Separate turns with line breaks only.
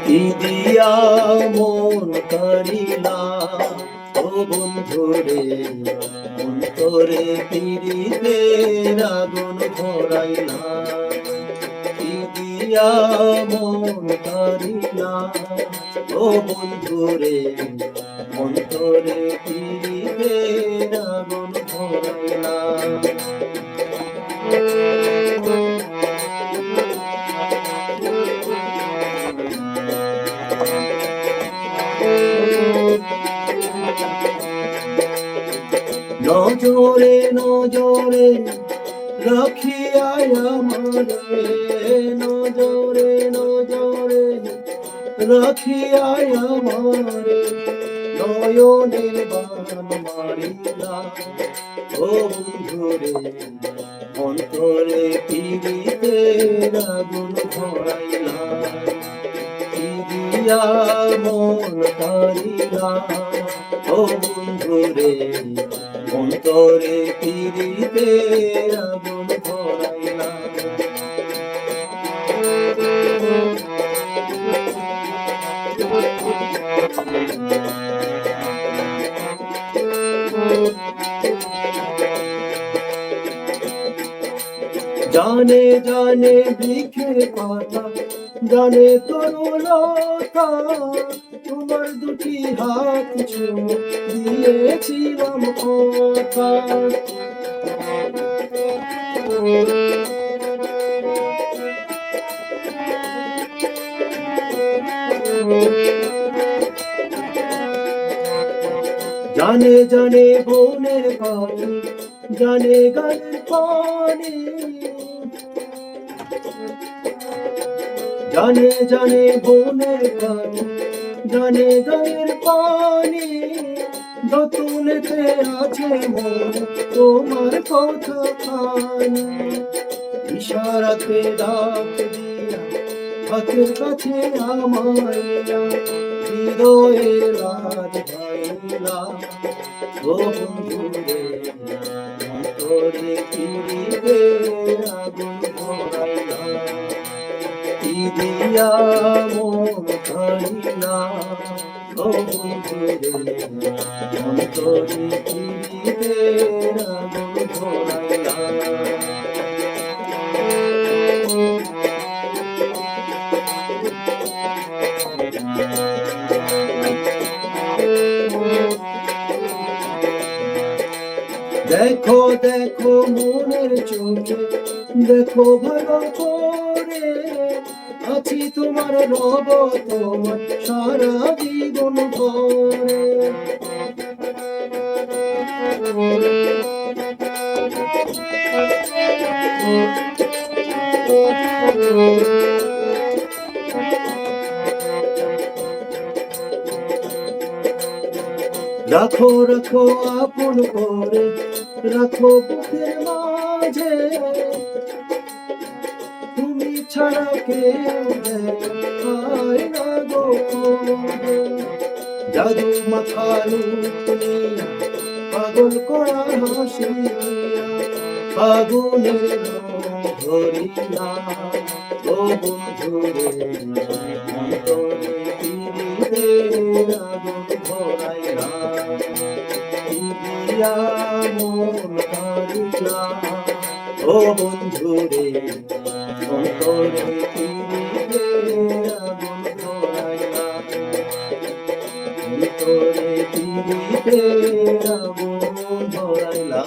কি দিয়া মন কারিলা ও বন্ধুরে, অন্তরে পিরিতের আগুন ধরাইলা। কি দিয়া মন কারিলা ও বন্ধুরে, অন্তরে পিরিতের আগুন ধরাইলা। নজরে নজরে রাখিয়া আমারে, নজরে নজরে রাখিয়া আমারে, নয়নের বান মারিলা ও বন্ধুরে, অন্তরে পিরিতের আগুন ধরাইলা। কি দিয়া মন কারিলা ও বন্ধুরে, অন্তরে পিরিতের আগুন ধরাইলা। জানে জানে বৃক্ষের পাতা, জানে তরুলতা, তোমার দুটি হাত ছুঁয়ে দিয়েছিলাম কথা। জানে জানে বনের পানি, জানে গানের পানি, জানে জানে বনের পানি, জানে গানের পানি, যতনেতে আছে মন তোমার কথা খানি। ইশারাতে ডাক দিয়া হাতের কাছে আমায়, হৃদয়ের রাত ভাইলা ও বন্ধুরে, অন্তরে পিরিতের আগুন ধরাইলা। কি দিয়া মন কারিলা ও বন্ধুরে, অন্তরে পিরিতের আগুন ধরাইলা। দেখো দেখো মনের চোখে, দেখো ভালো করে, আছি তোমার রব তোমার সারা জীবন ভরে। রাখো রাখো আপন করে, রাখো বুকের মাঝে, তুমি ছাড়া কেউ দেখায় না গো খোঁজে। জাদু মাখালু দুনিয়া পাগল করা হাসিয়া, আগুনের রং ধরিয়া ও বন্ধুরে, অন্তরে পিরিতের আগুন ধরাইলা। কি দিয়া মন কারিলা ও বন্ধুরে, অন্তরে পিরিতের আগুন ধরাইলা। অন্তরে পিরিতের আগুন ধরাইলা।